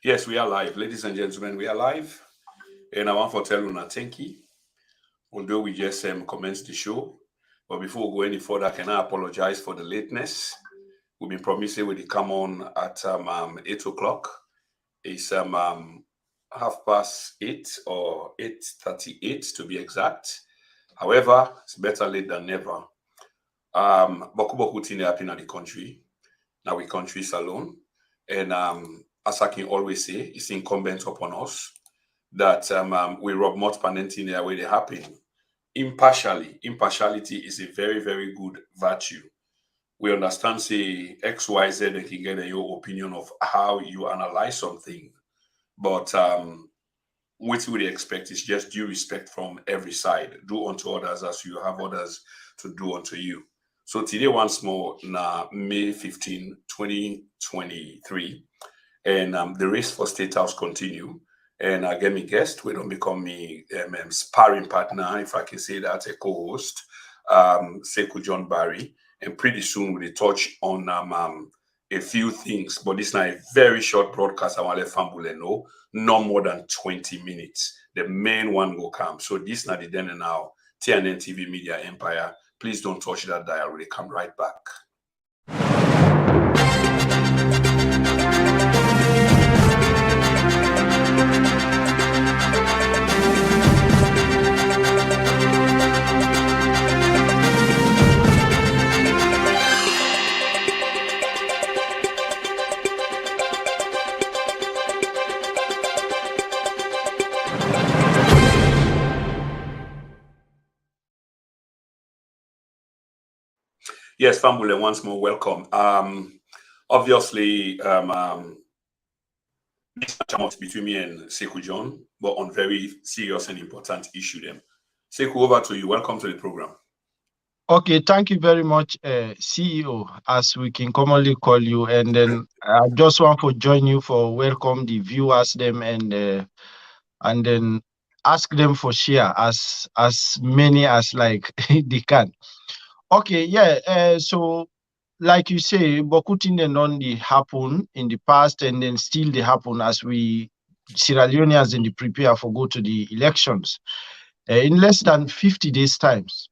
Yes, we are live. Ladies and gentlemen, we are live. And I want to tell you, thank you. Although we just commenced the show. But before we go any further, can I apologize for the lateness? We've been promising we'll come on at 8 o'clock. It's 8:30 or 8:38 to be exact. However, it's better late than never. Boku Boku thing happening in the country. Now we countries alone. And as I can always say, it's incumbent upon us that we rub more panenti in the way they happen. Impartiality is a very, very good virtue. We understand, say, XYZ, they can get your opinion of how you analyze something. But what we expect is just due respect from every side. Do unto others as you have others to do unto you. So today, once more, na May 15, 2023, and the race for State House continue. And I get me guest, we don't become me sparring partner, if I can say that, a co-host, Sekou John Barry. And pretty soon we'll touch on a few things, but this is not a very short broadcast. I want to let Fambule know, no more than 20 minutes. The main one will come. So this is not the then and now TNN TV Media Empire. Please don't touch that dial. We'll come right back. Yes, Fambule, once more, welcome. Obviously, this match between me and Sekou John, but on very serious and important issue. Them, Sekou, over to you. Welcome to the program. Okay, thank you very much, CEO, as we can commonly call you. And then I just want to join you for welcome the viewers them and then ask them for share as many as like they can. Okay, yeah. So like you say, Bokutin and only happen in the past, and then still they happen as we Sierra Leoneans in the prepare for go to the elections in less than 50 days times.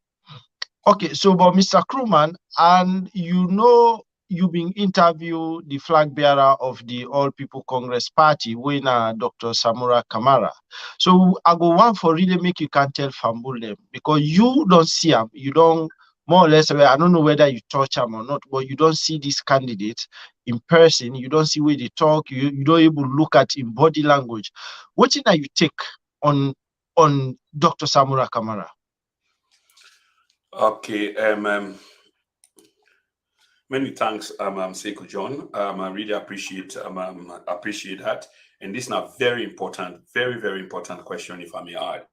Okay, so but Mr. Crewman, and you've been interviewed the flag bearer of the All People Congress Party, winner Dr. Samura Kamara. So I go one for really make you can tell Fambul them because you don't see him, you don't more or less. I don't know whether you touch him or not, but you don't see this candidate in person. You don't see where they talk. You don't able to look at in body language. What thing that you take on Dr. Samura Kamara? Okay, many thanks, Sekou John. I really appreciate that. And this is a very important, very, very important question, if I may add.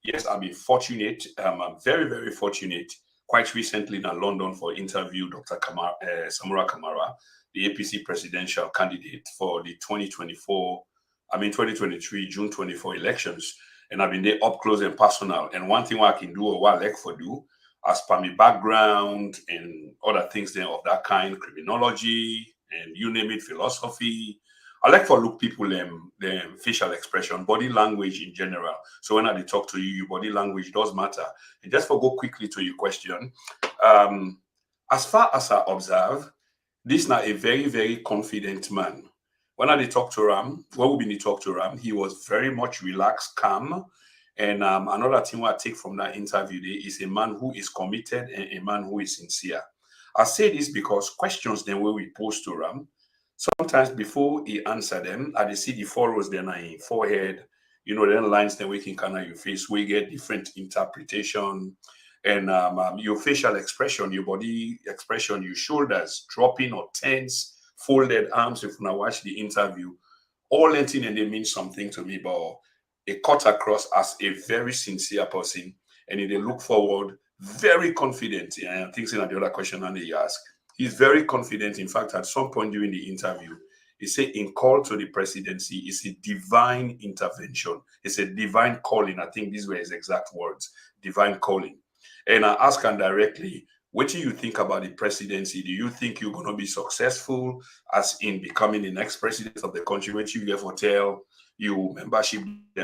Yes, I've been fortunate. I'm very, very fortunate. Quite recently in London for interview Dr. Samura Kamara, the APC presidential candidate for the 2023 June 24 elections. And I've been there up close and personal. And one thing I can do or what I like for do, as per my background and other things then of that kind, criminology and you name it, philosophy. I like for look people them facial expression, body language in general. So when I talk to you, your body language does matter. And just for go quickly to your question, as far as I observe, this is not a very, very confident man. When I talk to Ram, when we been talk to Ram, he was very much relaxed, calm. And another thing I take from that interview there is a man who is committed and a man who is sincere. I say this because questions then where we pose to Ram, sometimes before he answer them, I see the furrows then in forehead, then lines then we can kind of your face, we get different interpretation. And your facial expression, your body expression, your shoulders dropping or tense, folded arms. If you now watch the interview, all that thing and they mean something to me, but it cut across as a very sincere person, and they look forward, very confident. And I think the other question and they ask, he's very confident. In fact, at some point during the interview, he said, in call to the presidency, it's a divine intervention. It's a divine calling. I think these were his exact words, divine calling. And I asked him directly, what do you think about the presidency? Do you think you're going to be successful as in becoming the next president of the country? What you get for tell you membership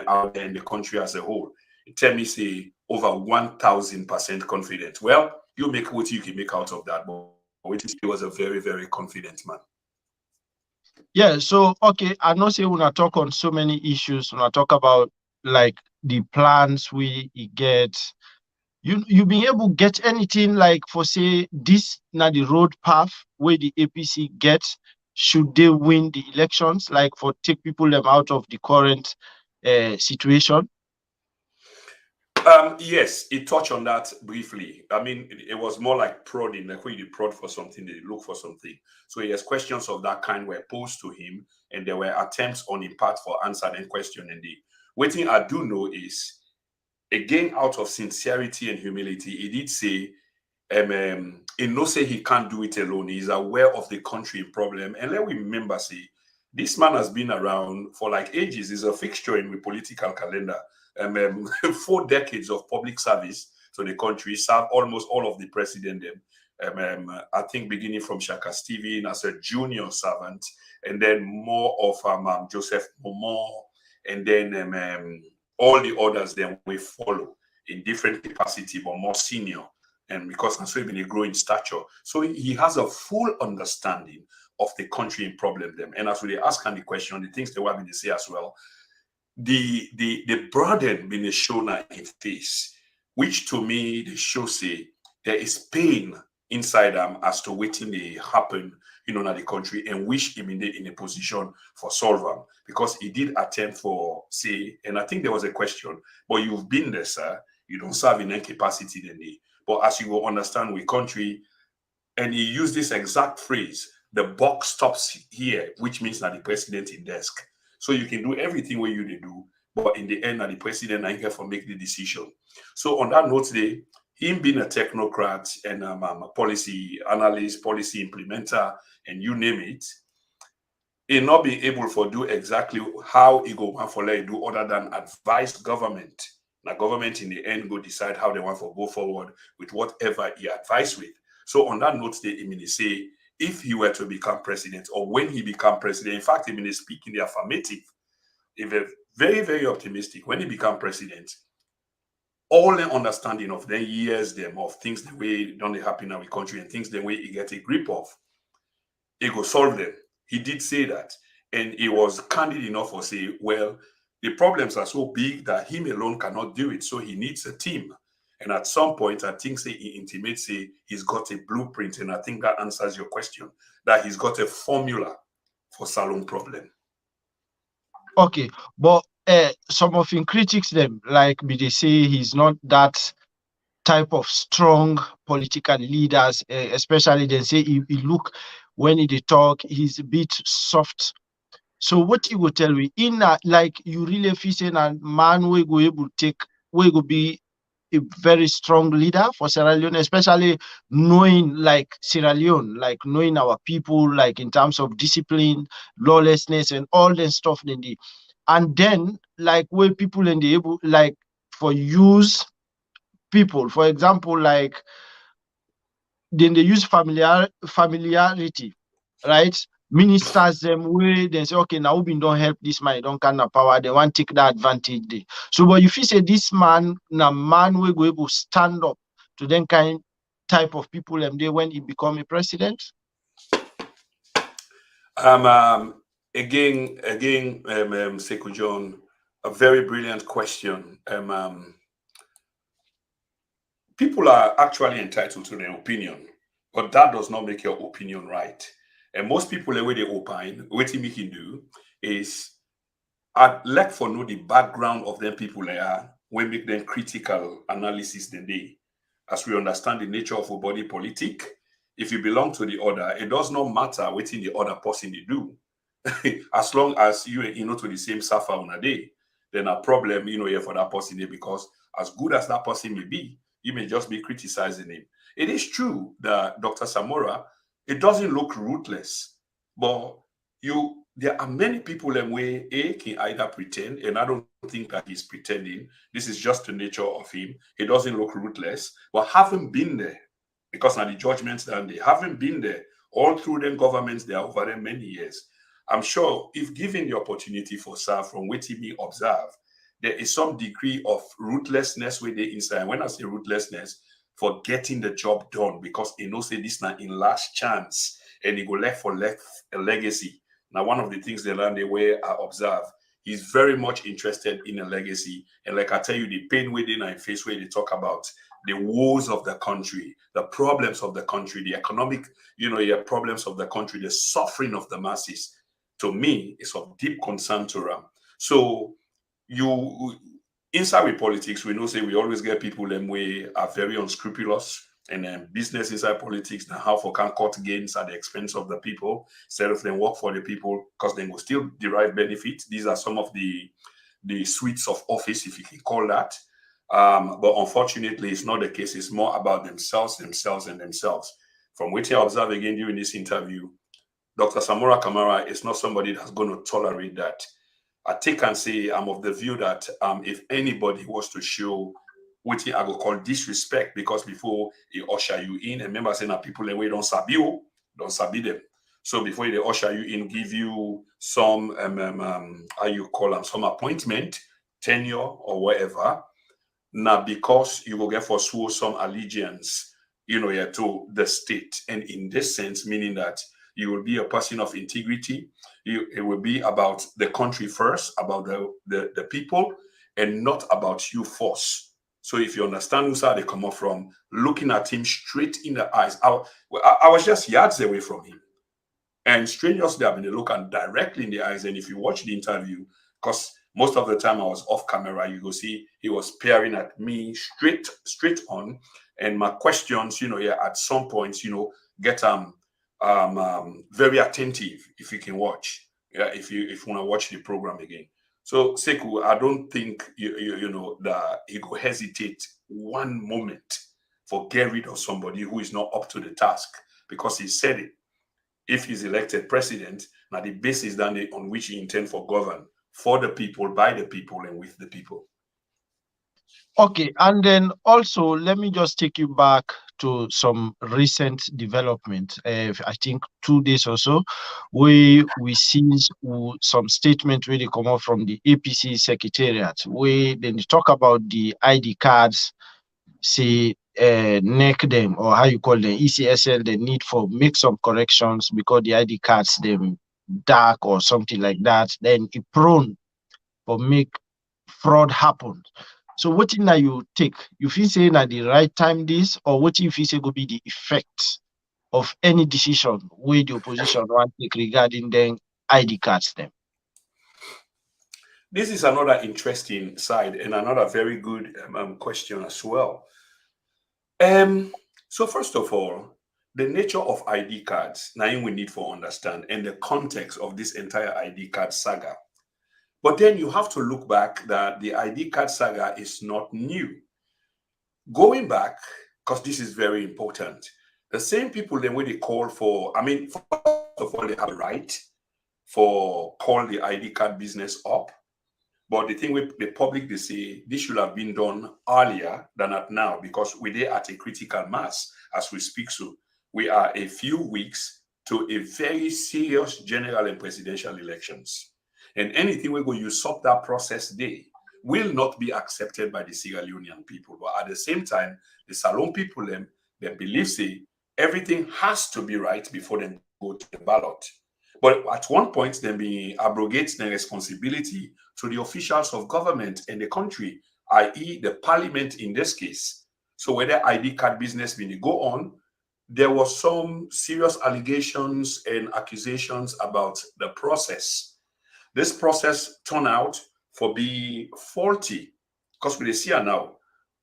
out there in the country as a whole? Tell me, say, over 1000% confident. Well, you make what you can make out of that, but he was a very, very confident man. Yeah, so okay, I know say when I talk on so many issues, when I talk about like the plans we get, you being able to get anything like for say this now the road path where the APC gets should they win the elections, like for take people them out of the current situation. Yes, it touched on that briefly. I mean, it was more like prodding, like when you prod for something, they look for something. So yes, questions of that kind were posed to him, and there were attempts on his part for answer and question. And the one thing I do know is, again, out of sincerity and humility, he did say, he no say he can't do it alone. He's aware of the country problem. And let me remember, say, this man has been around for like ages. He's a fixture in the political calendar. 4 decades of public service to the country, served almost all of the president. I think beginning from Shaka Stephen as a junior servant, and then more of Joseph Momo, and then all the others then we follow in different capacity, but more senior. And because I'm been a growing stature, so he has a full understanding of the country in problem them. And as we ask him the question, the things they want me to say as well, the burden being shown in face, which to me they show say there is pain inside them as to waiting they happen, in the country, and which him in a position for solve them, because he did attempt for say, and I think there was a question, but you've been there, sir. You don't serve in any capacity than me. But as you will understand with country, and he used this exact phrase, the buck stops here, which means that the president in desk. So you can do everything where you do, but in the end, the president ain't here for make the decision. So on that note today, him being a technocrat and a policy analyst, policy implementer, and you name it, he not being able to do exactly how he go want for let do other than advise government. Now government in the end go decide how they want to go forward with whatever he advised with. So on that note, they mean say if he were to become president or when he become president, in fact, he mean speak in the affirmative. If very, very optimistic, when he become president, all the understanding of the years them of things the way don't happen in our country and things the way he get a grip of, he go solve them. He did say that. And he was candid enough to say, well, the problems are so big that him alone cannot do it. So he needs a team. And at some point, I think say he intimates say he's got a blueprint. And I think that answers your question, that he's got a formula for Salon problem. Okay, but some of him critics them like me they say he's not that type of strong political leaders, especially they say he look when he talk he's a bit soft. So what you would tell me in like you really feel saying a man we go able to take we go be a very strong leader for Sierra Leone, especially knowing like Sierra Leone, like knowing our people, like in terms of discipline, lawlessness, and all that stuff. And then like where people in the able like for use people, for example, like then they use familiarity, right? Ministers them way they say, okay, now we don't help this man, don't kind of power, they want to take that advantage. There. So but if you say this man, na man will go able to stand up to then kind type of people and they when he become a president. Again, Sekou John, a very brilliant question. People are actually entitled to their opinion, but that does not make your opinion right. And most people, the way they opine, what he can do is I'd like for know the background of them people they are, we make them critical analysis than they, as we understand the nature of a body politic. If you belong to the order, it does not matter what in the other person they do. As long as you know to the same suffer on a day, then a problem here for that person there, because as good as that person may be, you may just be criticizing him. It is true that Dr. Samura, it doesn't look ruthless, but there are many people in way A can either pretend, and I don't think that he's pretending. This is just the nature of him. He doesn't look ruthless, but having been there, because now the judgments that they haven't been there all through them governments they are over them many years. I'm sure if given the opportunity for serve from waiting me observe, there is some degree of ruthlessness where they inside. When I say ruthlessness, for getting the job done because he knows say this now in last chance and he go left for left a legacy. Now, one of the things they learn the way I observe, he's very much interested in a legacy. And like I tell you, the pain within I face where they talk about the woes of the country, the problems of the country, the economic, yeah, problems of the country, the suffering of the masses. To me, is of deep concern to them. So you inside with politics, we know say we always get people them way are very unscrupulous and then business inside politics now how for can cut gains at the expense of the people instead of them work for the people because they will still derive benefits. These are some of the suites of office, if you can call that. But unfortunately, it's not the case. It's more about themselves, themselves, and themselves. From which I observe again during this interview, Dr. Samura Kamara is not somebody that's going to tolerate that. I take and say I'm of the view that if anybody was to show what I go call disrespect, because before he usher you in, and remember saying that people in way don't sabi you, don't sabi them. So before they usher you in, give you some how you call them, some appointment, tenure or whatever. Now because you will get for sure some allegiance, yeah, to the state. And in this sense, meaning that you will be a person of integrity. It will be about the country first, about the people, and not about you first. So if you understand where they come up from, looking at him straight in the eyes, I was just yards away from him. And strangers, they have been looking directly in the eyes. And if you watch the interview, because most of the time I was off camera, you go see he was peering at me straight on. And my questions, yeah, at some points, get very attentive if you can watch. Yeah, if you want to watch the program again. So Seku, I don't think you know that he will hesitate one moment for get rid of somebody who is not up to the task because he said it. If he's elected president, now the basis then on which he intend for govern for the people, by the people, and with the people. Okay, and then also let me just take you back to some recent development. I think 2 days or so, we see some statement really come out from the APC secretariat, where then they talk about the ID cards, say neck them or how you call them ECSL, the need for make some corrections because the ID cards them dark or something like that. Then it prone for make fraud happen. So what in you take? You feel saying at the right time this, or what if you say could be the effect of any decision where the opposition want take regarding then ID cards them? This is another interesting side and another very good question as well. So first of all, the nature of ID cards, now we need for understand, and the context of this entire ID card saga. But then you have to look back that the ID card saga is not new. Going back, because this is very important, the same people then when they call for, I mean, first of all, they have a right for call the ID card business up. But the thing with the public, they say this should have been done earlier than at now because we're at a critical mass as we speak. So we are a few weeks to a very serious general and presidential elections. And anything we go usurp that process day will not be accepted by the Sierra Leonean people. But at the same time, the Salon people, they believe say everything has to be right before they go to the ballot. But at one point, then be abrogates the responsibility to the officials of government in the country, i.e., the parliament in this case. So whether ID card business been go on, there was some serious allegations and accusations about the process. This process turned out for be faulty because we see it now.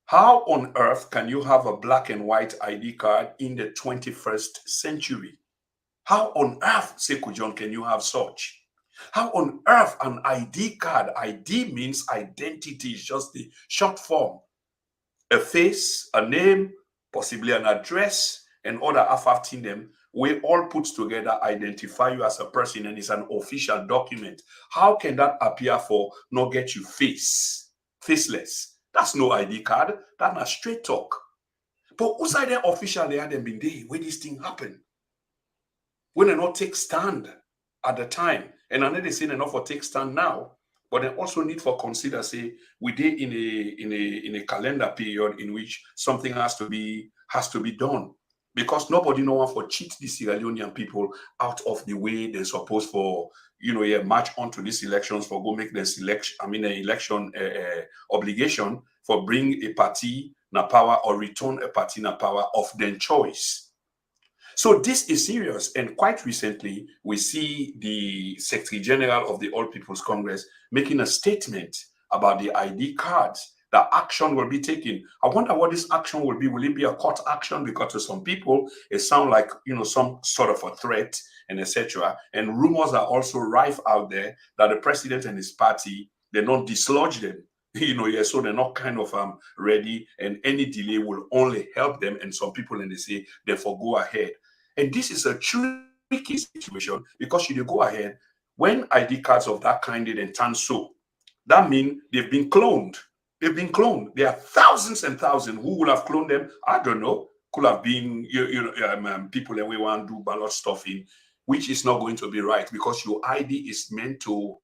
How on earth can you have a black and white ID card in the 21st century? How on earth, Sekou John, can you have such? How on earth an ID card? ID means identity, is just the short form. A face, a name, possibly an address, and other affecting them, we all put together identify you as a person and it's an official document. How can that appear for not get you faceless? That's no ID card. That's not straight talk. But outside the official, they hadn't been there where this thing happened. When they not take stand at the time, and I know they say enough for take stand now, but they also need for consider say we did in a calendar period in which something has to be done, because nobody know one for cheat the Sierra Leonean people out of the way they're supposed for march onto these elections for go make the selection an election obligation for bring a party na power or return a party na power of their choice. So this is serious, and quite recently we see the Secretary General of the All People's Congress making a statement about the ID cards. That action will be taken. I wonder what this action will be. Will it be a court action? Because to some people it sounds like some sort of a threat and etc. And rumors are also rife out there that the president and his party, they don't dislodge them. So they're not kind of ready, and any delay will only help them. And some people, and they say, therefore, go ahead. And this is a tricky situation because you go ahead when ID cards of that kind didn't turn so. That means they've been cloned. They've been cloned. There are thousands and thousands. Who would have cloned them? I don't know. Could have been people that we want to do ballot stuffing, which is not going to be right because your ID is meant to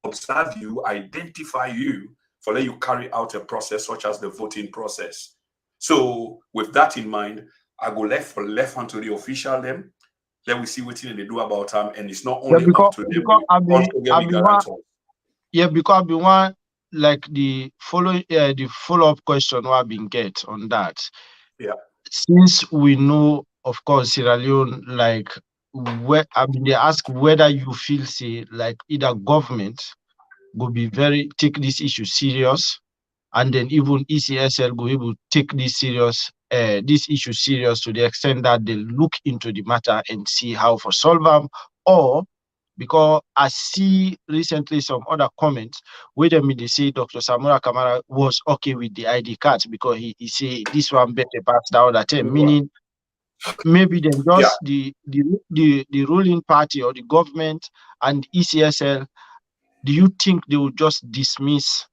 observe you, identify you, for let you carry out a process such as the voting process. So with that in mind, I go left onto the official them. Let we see what they do about them, and it's not only up to them. Because I've been one like the follow-up question what been get on that. Yeah. Since we know, of course, Sierra Leone, like they ask whether you feel say like either government will be take this issue serious, and then even ECSL go able to take this issue serious to the extent that they look into the matter and see how to solve them, or because I see recently some other comments where they say Dr. Samura Kamara was okay with the ID cards because he say this one better pass the other 10, meaning maybe then just the ruling party or the government and ECSL, do you think they will just dismiss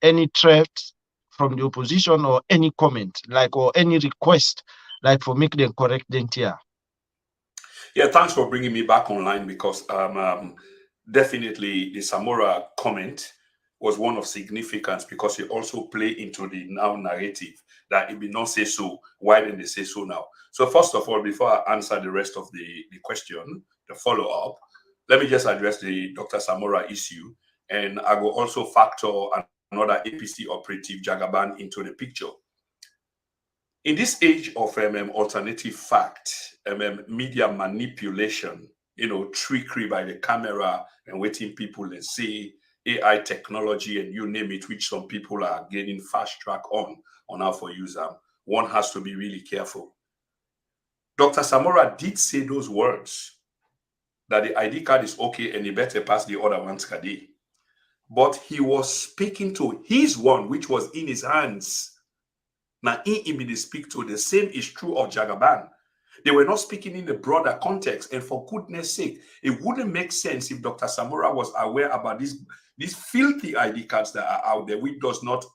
any threat from the opposition or any comment or any request for make them correct them here? Yeah, thanks for bringing me back online because definitely the Samura comment was one of significance because it also play into the now narrative that it be not say so. Why didn't they say so now? So first of all, before I answer the rest of the question, the follow-up, let me just address the Dr. Samura issue, and I will also factor another APC operative Jagaban into the picture. In this age of alternative fact, media manipulation, trickery by the camera and waiting people and say AI technology and you name it, which some people are getting fast track on how to use them, one has to be really careful. Dr. Samura did say those words that the ID card is okay and he better pass the other ones, Kadi. But he was speaking to his one, which was in his hands. Now, he immediately speak to the same is true of Jagaban. They were not speaking in the broader context. And for goodness sake, it wouldn't make sense if Dr. Samura was aware about these filthy ID cards that are out there, which does not,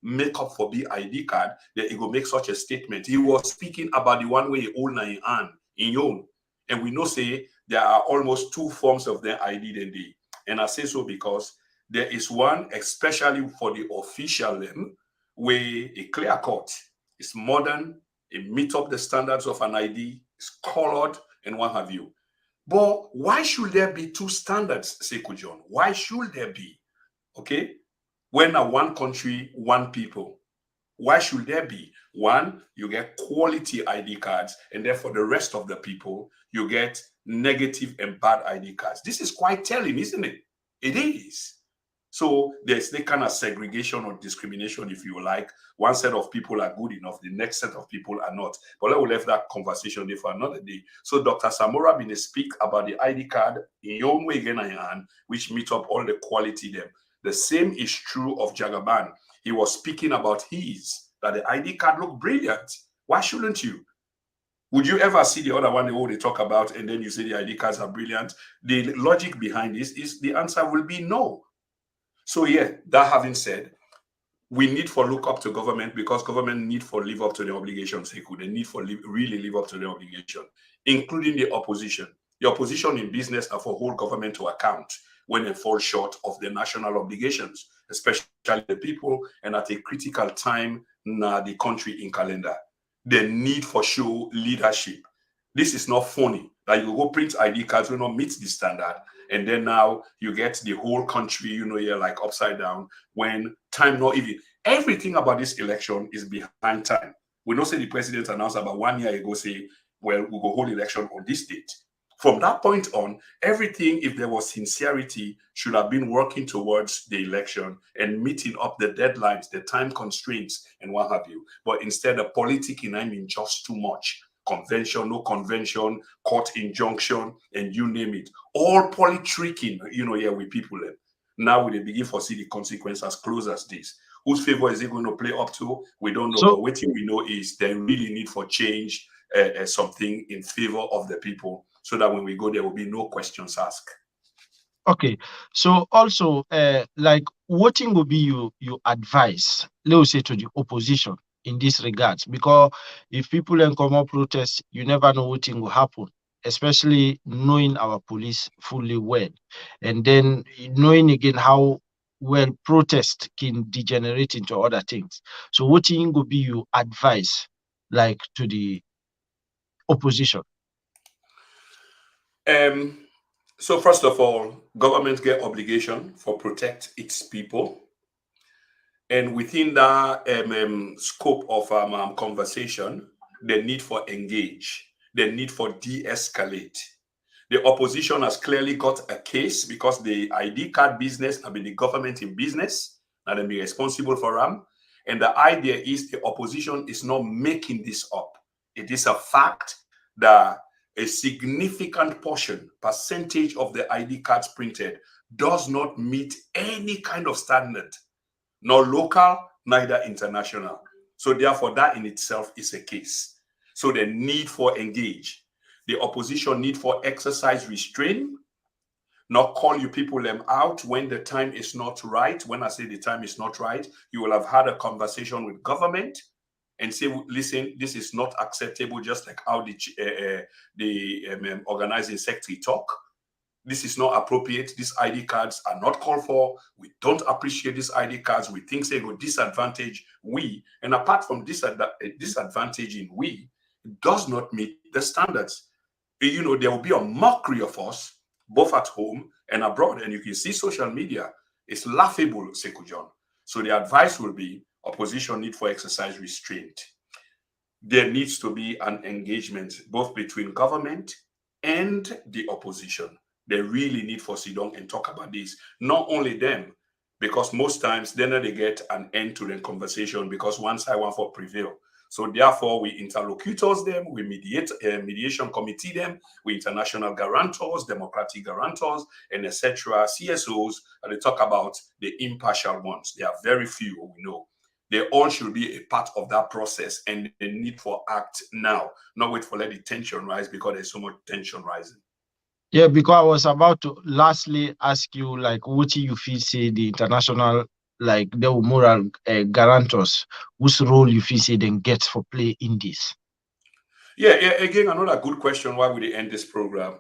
make up for the ID card, that he will make such a statement. He was speaking about the one way he own in hand, in Yon. And we know, say, there are almost two forms of their ID than they. And I say so because there is one, especially for the official them, where a clear cut is modern, it meets up the standards of an ID, it's colored, and what have you. But why should there be two standards, Sekou John? Why should there be? Okay? When are one country, one people? Why should there be? One, you get quality ID cards, and therefore the rest of the people, you get negative and bad ID cards. This is quite telling, isn't it? It is. So there's the kind of segregation or discrimination, if you like. One set of people are good enough, the next set of people are not. But let me leave that conversation there for another day. So Dr. Samura been speak about the ID card in your own way again in your hand, which meet up all the quality them. The same is true of Jagaban. He was speaking about his, that the ID card looked brilliant. Why shouldn't you? Would you ever see the other one they talk about and then you say the ID cards are brilliant? The logic behind this is the answer will be no. So yeah, that having said, we need for look up to government because government need for live up to their obligations. They need for really live up to their obligation, including the opposition. The opposition in business are for hold government to account when they fall short of their national obligations, especially the people, and at a critical time na the country in calendar. The need for show leadership. This is not funny. That you go print ID cards will not meet the standard, and then now you get the whole country, you're like upside down when time not even. Everything about this election is behind time. We know say the president announced about 1 year ago, say, well, we'll go hold election on this date. From that point on, everything, if there was sincerity, should have been working towards the election and meeting up the deadlines, the time constraints, and what have you. But instead, the politicking, I mean, just too much. Convention, no convention, court injunction, and you name it. All politicking, with people. Now we begin to see the consequences close as this. Whose favor is it going to play up to? We don't know. But what we know is they really need for change, something in favor of the people, so that when we go, there will be no questions asked. Okay, so also, like, what thing will be you advise, let's say, to the opposition in this regards? Because if people then come up protest, you never know what thing will happen, especially knowing our police fully well, and then knowing again how well protest can degenerate into other things. So what thing will be you advise, like, to the opposition? So first of all, government get obligation for protect its people, and within that scope of conversation, the need for engage, the need for de-escalate. The opposition has clearly got a case because the ID card business, I mean the government in business, and they be responsible for them. And the idea is the opposition is not making this up. It is a fact that a significant percentage of the ID cards printed does not meet any kind of standard, nor local, neither international. So therefore, that in itself is a case. So the need for engage, the opposition need for exercise restraint, not call you people them out when the time is not right. When I say the time is not right, you will have had a conversation with government and say, listen, this is not acceptable, just like how the organizing secretary talk. This is not appropriate. These ID cards are not called for. We don't appreciate these ID cards. We think they will disadvantage we. And apart from disadvantaging we, it does not meet the standards. There will be a mockery of us, both at home and abroad. And you can see social media. It's laughable, Sekou John. So the advice will be opposition need for exercise restraint. There needs to be an engagement both between government and the opposition. They really need for sit down and talk about this. Not only them, because most times then they get an end to the conversation because one side want for prevail. So therefore, we interlocutors them, we mediation committee them, we international guarantors, democratic guarantors, and etc. CSOs, and they talk about the impartial ones. There are very few, we know. They all should be a part of that process, and the need for act now, not wait for let the tension rise because there's so much tension rising. Yeah, because I was about to lastly ask you, like, what you feel say the international, like, the moral guarantors, whose role you feel say then get for play in this? Yeah, again, another good question. Why would they end this program?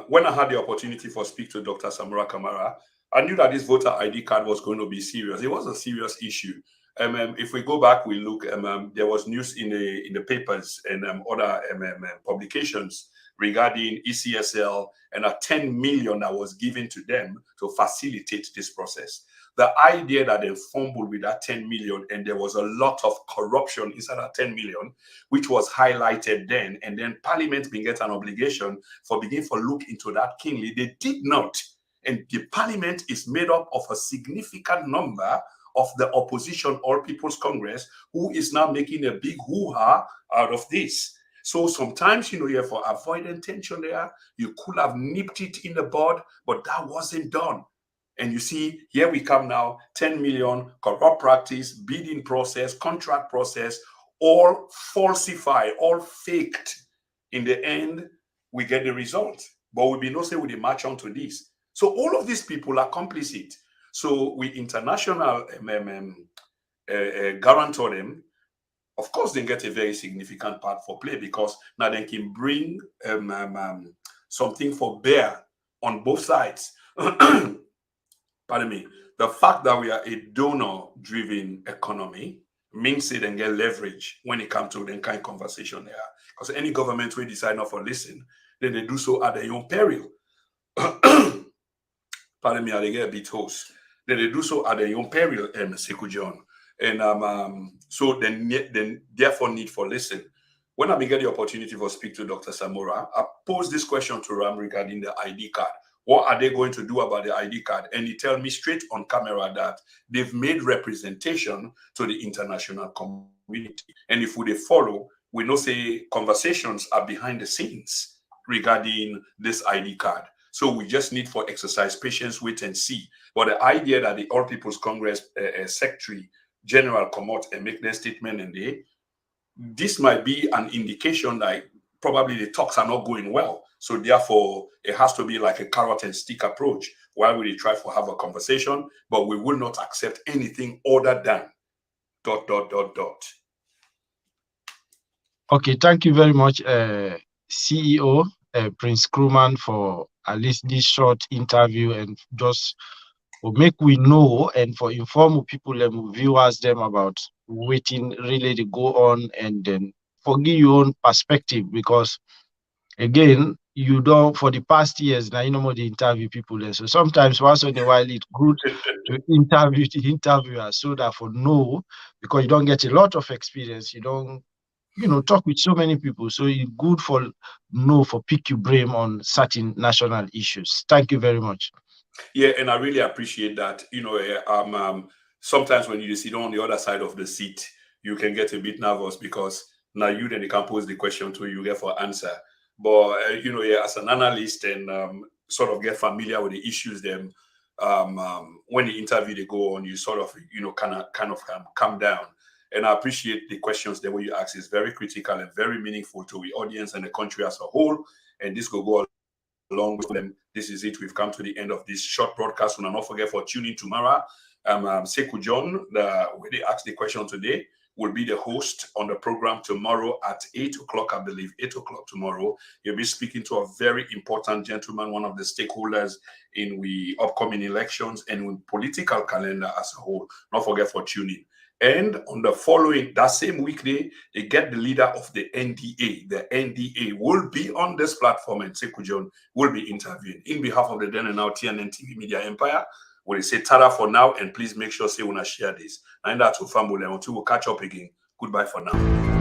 When I had the opportunity for speak to Dr. Samura Kamara, I knew that this voter ID card was going to be serious. It was a serious issue. If we go back, we look. There was news in the papers and other publications regarding ECSL and a 10 million that was given to them to facilitate this process. The idea that they fumbled with that 10 million and there was a lot of corruption inside that 10 million, which was highlighted then, and then Parliament being get an obligation for begin for look into that keenly. They did not. And the Parliament is made up of a significant number of the opposition or People's Congress, who is now making a big hoo-ha out of this. So sometimes, you have for avoiding tension there, you could have nipped it in the bud, but that wasn't done. And you see, here we come now, 10 million, corrupt practice, bidding process, contract process, all falsified, all faked. In the end, we get the result. But we be no say we march on to this. So all of these people are complicit. So we international guarantor them. Of course, they get a very significant part for play because now they can bring something for bear on both sides. Pardon me. The fact that we are a donor-driven economy means they then get leverage when it comes to the kind of conversation there. Because any government will decide not to listen, then they do so at their own peril. Pardon me, they get a bit hoarse. Then they do so at their own peril, Sekou John. And so then therefore need for listen. When I get the opportunity for speak to Dr. Samura, I pose this question to Ram regarding the ID card. What are they going to do about the ID card? And he tell me straight on camera that they've made representation to the international community. And if we follow, we know say conversations are behind the scenes regarding this ID card. So we just need for exercise patience, wait and see. But the idea that the All People's Congress Secretary General come out and make their statement and this might be an indication that probably the talks are not going well. So therefore, it has to be like a carrot and stick approach while we try to have a conversation, but we will not accept anything other than ... Okay, thank you very much, CEO Prince Krumah, for at least this short interview and just for make we know and for inform people and viewers them about waiting really to go on and then for give your own perspective, because again you don't for the past years now you know more the interview people there. So sometimes once in a while it's good to interview the interviewer so that for know, because you don't get a lot of experience, you don't talk with so many people, so it's good for know for pick your brain on certain national issues. Thank you very much. Yeah, and I really appreciate that. Sometimes when you sit on the other side of the seat, you can get a bit nervous because now you then can pose the question to you get for answer. But as an analyst and sort of get familiar with the issues, then when the interview they go on, you sort of kind of calm down. And I appreciate the questions the way you ask is very critical and very meaningful to the audience and the country as a whole. And this will go along with them. This is it. We've come to the end of this short broadcast. And not forget for tuning tomorrow. Sekou John, where they asked the question today, will be the host on the program tomorrow at 8 o'clock, I believe, 8 o'clock tomorrow. He'll be speaking to a very important gentleman, one of the stakeholders in the upcoming elections and in political calendar as a whole. Not forget for tuning. And on the following, that same weekday, you get the leader of the NDA. The NDA will be on this platform and Sekou John will be interviewing. In behalf of the then and now TNN TV Media Empire, we say tada for now, and please make sure say you want to share this. And that's for family until we'll catch up again. Goodbye for now.